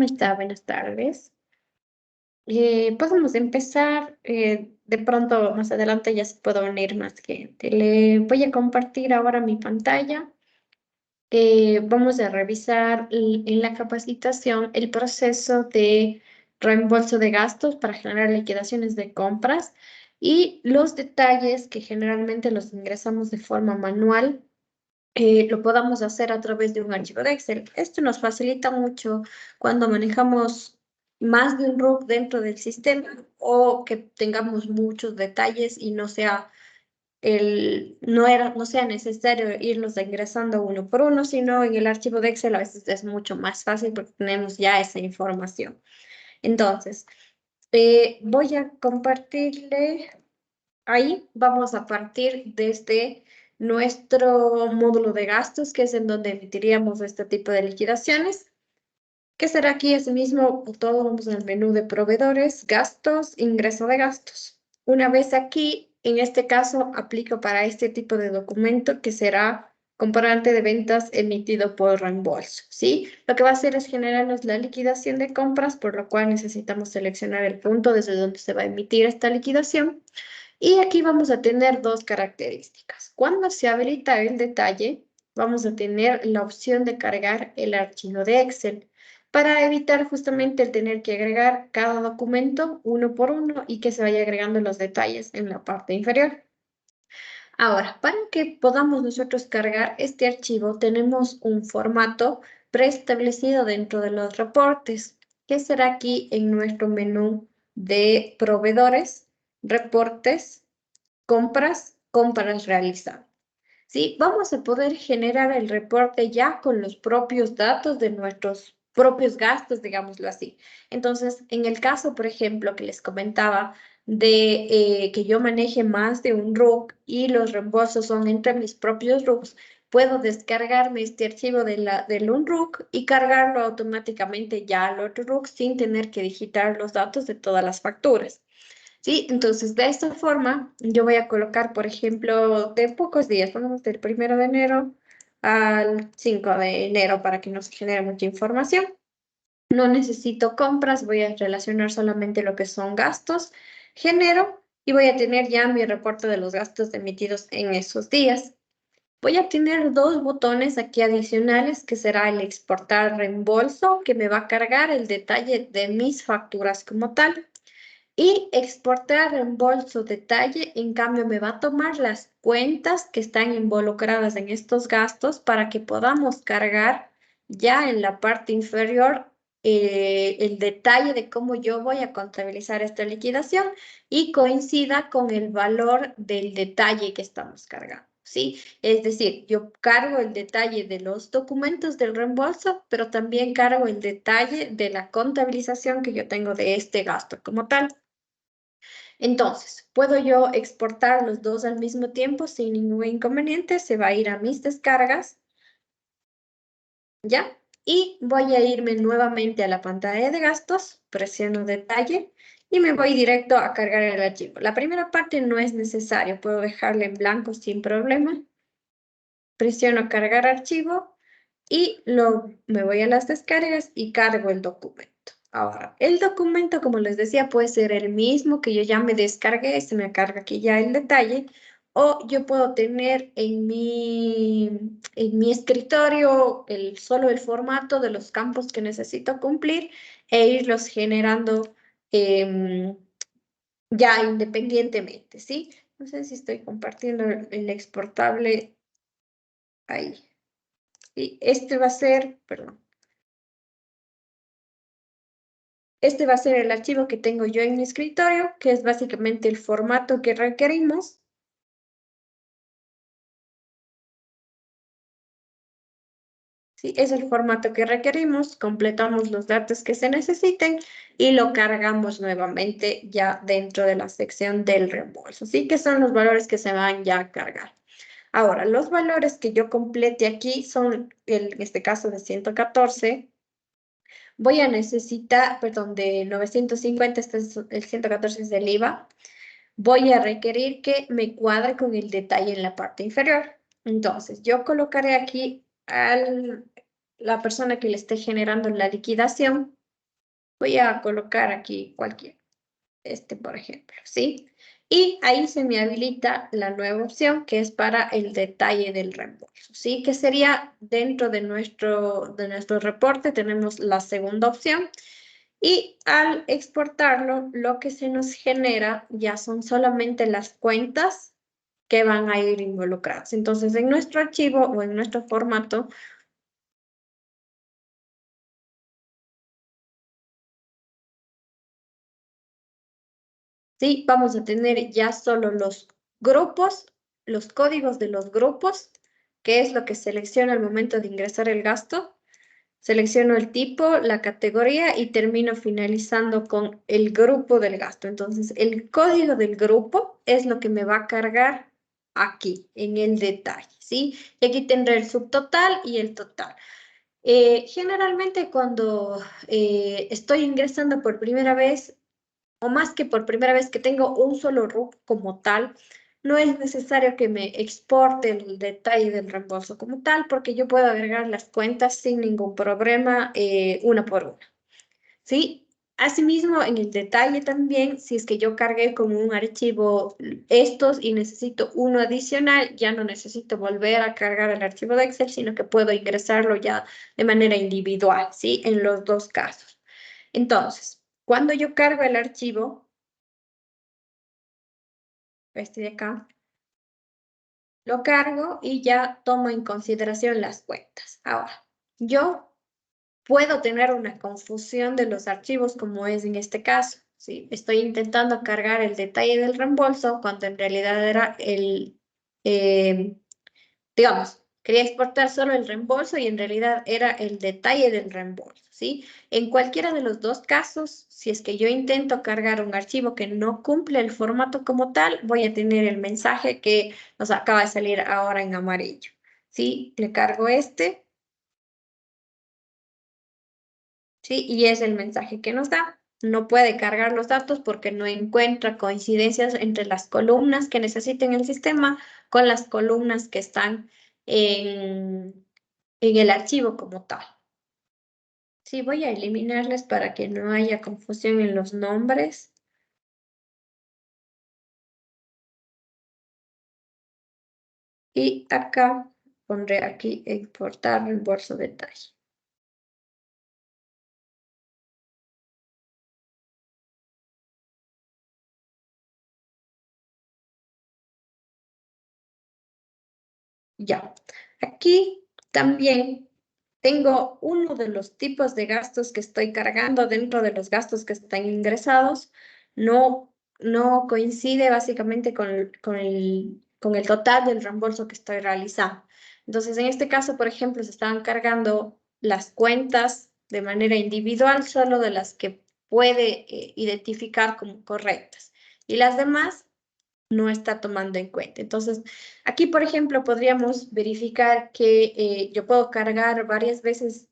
está? Buenas tardes. Podemos empezar. De pronto, más adelante ya se puede unir más gente. Le voy a compartir ahora mi pantalla. Vamos a revisar en la capacitación el proceso de reembolso de gastos para generar liquidaciones de compras y los detalles que generalmente los ingresamos de forma manual lo podamos hacer a través de un archivo de Excel. Esto nos facilita mucho cuando manejamos más de un RUC dentro del sistema o que tengamos muchos detalles y no sea necesario irlos ingresando uno por uno, sino en el archivo de Excel a veces es mucho más fácil porque tenemos ya esa información. Entonces, voy a compartirle. Ahí vamos a partir desde nuestro módulo de gastos, que es en donde emitiríamos este tipo de liquidaciones, que será aquí ese mismo todo, vamos al menú de proveedores, gastos, ingreso de gastos. Una vez aquí, en este caso, aplico para este tipo de documento que será comprobante de ventas emitido por reembolso, ¿sí? Lo que va a hacer es generarnos la liquidación de compras, por lo cual necesitamos seleccionar el punto desde donde se va a emitir esta liquidación. Y aquí vamos a tener dos características. Cuando se habilita el detalle, vamos a tener la opción de cargar el archivo de Excel para evitar justamente el tener que agregar cada documento uno por uno y que se vaya agregando los detalles en la parte inferior. Ahora, para que podamos nosotros cargar este archivo, tenemos un formato preestablecido dentro de los reportes, que será aquí en nuestro menú de proveedores, reportes, compras realizadas. ¿Sí? Vamos a poder generar el reporte ya con los propios datos de nuestros propios gastos, digámoslo así. Entonces, en el caso, por ejemplo, que les comentaba de que yo maneje más de un RUC y los reembolsos son entre mis propios RUCs, puedo descargarme este archivo del un RUC y cargarlo automáticamente ya al otro RUC sin tener que digitar los datos de todas las facturas. Sí, entonces de esta forma yo voy a colocar, por ejemplo, de pocos días, pongamos del 1 de enero al 5 de enero para que no se genere mucha información. No necesito compras, voy a relacionar solamente lo que son gastos, genero y voy a tener ya mi reporte de los gastos emitidos en esos días. Voy a tener dos botones aquí adicionales que será el exportar reembolso que me va a cargar el detalle de mis facturas como tal. Y exportar reembolso detalle, en cambio, me va a tomar las cuentas que están involucradas en estos gastos para que podamos cargar ya en la parte inferior el detalle de cómo yo voy a contabilizar esta liquidación y coincida con el valor del detalle que estamos cargando. ¿Sí? Es decir, yo cargo el detalle de los documentos del reembolso, pero también cargo el detalle de la contabilización que yo tengo de este gasto como tal. Entonces, puedo yo exportar los dos al mismo tiempo sin ningún inconveniente. Se va a ir a mis descargas, ¿ya? Y voy a irme nuevamente a la pantalla de gastos, presiono detalle y me voy directo a cargar el archivo. La primera parte no es necesario, puedo dejarla en blanco sin problema. Presiono cargar archivo y me voy a las descargas y cargo el documento. Ahora, el documento, como les decía, puede ser el mismo que yo ya me descargué, se me carga aquí ya el detalle, o yo puedo tener en mi escritorio solo el formato de los campos que necesito cumplir e irlos generando ya independientemente, ¿sí? No sé si estoy compartiendo el exportable ahí. Y este va a ser, perdón, este va a ser el archivo que tengo yo en mi escritorio, que es básicamente el formato que requerimos. Sí, es el formato que requerimos, completamos los datos que se necesiten y lo cargamos nuevamente ya dentro de la sección del reembolso. Así que son los valores que se van ya a cargar. Ahora, los valores que yo complete aquí son, en este caso de 114, voy a necesitar, perdón, de 950, este es el 114 es del IVA. Voy a requerir que me cuadre con el detalle en la parte inferior. Entonces, yo colocaré aquí a la persona que le esté generando la liquidación Voy a colocar aquí cualquier, por ejemplo, ¿sí? Y ahí se me habilita la nueva opción que es para el detalle del reembolso, ¿sí? Que sería dentro de nuestro reporte tenemos la segunda opción y al exportarlo lo que se nos genera ya son solamente las cuentas que van a ir involucradas. Entonces en nuestro archivo o en nuestro formato, ¿sí? Vamos a tener ya solo los grupos, los códigos de los grupos, que es lo que selecciono al momento de ingresar el gasto. Selecciono el tipo, la categoría y termino finalizando con el grupo del gasto. Entonces, el código del grupo es lo que me va a cargar aquí, en el detalle, ¿sí? Y aquí tendré el subtotal y el total. Generalmente cuando estoy ingresando por primera vez, o más que por primera vez que tengo un solo RUC como tal, no es necesario que me exporte el detalle del reembolso como tal, porque yo puedo agregar las cuentas sin ningún problema, una por una, ¿sí? Asimismo, en el detalle también, si es que yo cargué con un archivo estos y necesito uno adicional, ya no necesito volver a cargar el archivo de Excel, sino que puedo ingresarlo ya de manera individual, ¿sí? En los dos casos. Entonces, cuando yo cargo el archivo, este de acá, lo cargo y ya tomo en consideración las cuentas. Ahora, yo puedo tener una confusión de los archivos como es en este caso. ¿Sí? Estoy intentando cargar el detalle del reembolso cuando en realidad era eh, digamos, quería exportar solo el reembolso y en realidad era el detalle del reembolso, ¿sí? En cualquiera de los dos casos, si es que yo intento cargar un archivo que no cumple el formato como tal, voy a tener el mensaje que nos acaba de salir ahora en amarillo, ¿sí? Le cargo este, ¿sí? Y es el mensaje que nos da. No puede cargar los datos porque no encuentra coincidencias entre las columnas que necesiten el sistema con las columnas que están en el archivo como tal. Sí, voy a eliminarles para que no haya confusión en los nombres. Y acá pondré aquí exportar reembolso detalle. Ya. Aquí también tengo uno de los tipos de gastos que estoy cargando dentro de los gastos que están ingresados. No coincide básicamente con el total del reembolso que estoy realizando. Entonces, en este caso, por ejemplo, se estaban cargando las cuentas de manera individual, solo de las que puede identificar como correctas. Y las demás no está tomando en cuenta. Entonces, aquí, por ejemplo, podríamos verificar que yo puedo cargar varias veces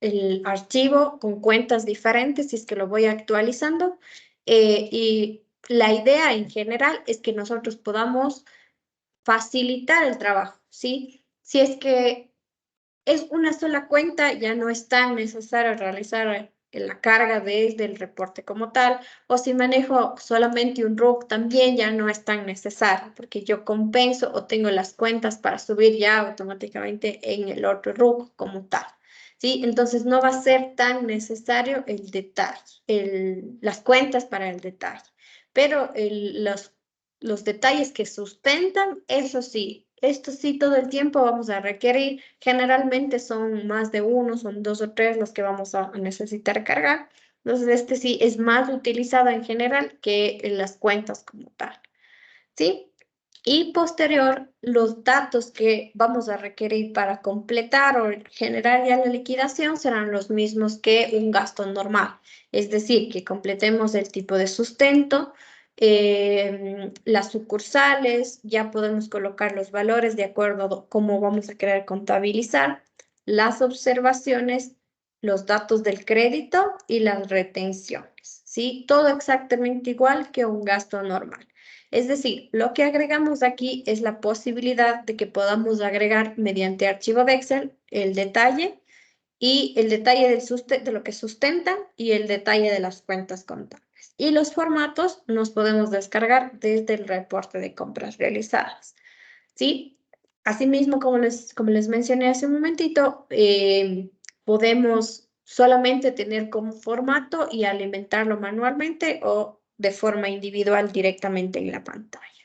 el archivo con cuentas diferentes si es que lo voy actualizando. Y la idea en general es que nosotros podamos facilitar el trabajo, ¿sí? Si es que es una sola cuenta, ya no es tan necesario realizar la carga desde el reporte como tal, o si manejo solamente un RUC también ya no es tan necesario, porque yo compenso o tengo las cuentas para subir ya automáticamente en el otro RUC como tal. ¿Sí? Entonces no va a ser tan necesario el detalle, las cuentas para el detalle, pero los detalles que sustentan, eso sí, esto sí todo el tiempo vamos a requerir. Generalmente son más de uno, son dos o tres los que vamos a necesitar cargar. Entonces, este sí es más utilizado en general que en las cuentas como tal, ¿sí? Y posterior, los datos que vamos a requerir para completar o generar ya la liquidación serán los mismos que un gasto normal. Es decir, que completemos el tipo de sustento, las sucursales, ya podemos colocar los valores de acuerdo a cómo vamos a querer contabilizar, las observaciones, los datos del crédito y las retenciones, ¿sí? Todo exactamente igual que un gasto normal. Es decir, lo que agregamos aquí es la posibilidad de que podamos agregar mediante archivo de Excel el detalle y el detalle de lo que sustentan y el detalle de las cuentas contables. Y los formatos nos podemos descargar desde el reporte de compras realizadas, ¿sí? Asimismo, como les mencioné hace un momentito, podemos solamente tener como formato y alimentarlo manualmente o de forma individual directamente en la pantalla.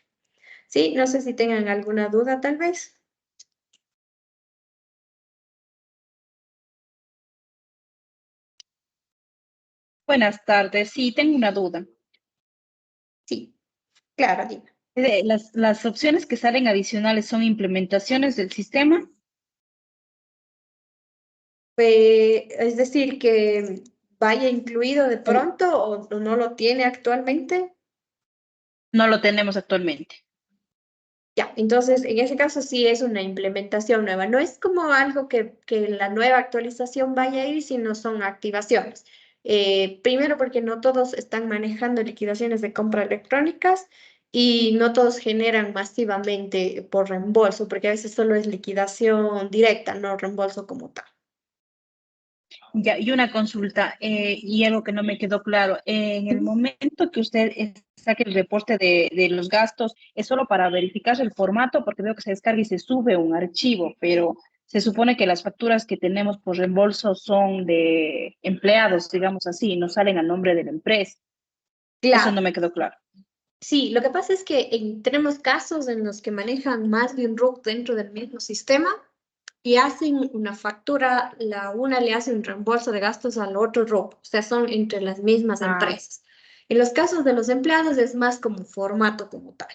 ¿Sí? No sé si tengan alguna duda tal vez. Buenas tardes. Sí, tengo una duda. Sí, claro, dime. Las opciones que salen adicionales son implementaciones del sistema. Es decir, que vaya incluido de O pronto o no lo tiene actualmente. no lo tenemos actualmente. Ya, entonces en ese caso sí es una implementación nueva. No es como algo que la nueva actualización vaya a ir, sino son activaciones. Primero porque no todos están manejando liquidaciones de compra electrónicas y no todos generan masivamente por reembolso, porque a veces solo es liquidación directa, no reembolso como tal. Ya, y una consulta, y algo que no me quedó claro. En el Ujú. momento que usted saque el reporte de los gastos, ¿es solo para verificar el formato? Porque veo que se descarga y se sube un archivo, pero se supone que las facturas que tenemos por reembolso son de empleados, digamos así, no salen a nombre de la empresa. Eso Claro. no me quedó claro. Sí, lo que pasa es que tenemos casos en los que manejan más de un RUC dentro del mismo sistema y hacen una factura, la una le hace un reembolso de gastos al otro RUC, o sea, son entre las mismas Ah, empresas. En los casos de los empleados es más como formato como tal.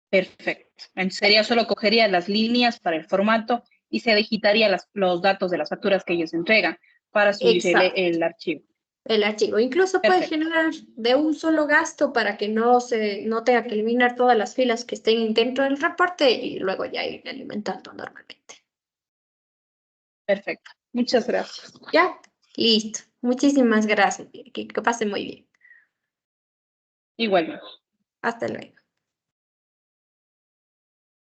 perfecto. Entonces sería solo cogería las líneas para el formato y se digitaría los datos de las facturas que ellos entregan para subir Exacto, el archivo. el archivo. Incluso puede Perfecto, generar de un solo gasto para que no tenga que eliminar todas las filas que estén dentro del reporte y luego ya ir alimentando normalmente. perfecto. Muchas gracias. ¿Ya? Listo. Muchísimas gracias. Que pase muy bien. Igualmente. Hasta luego.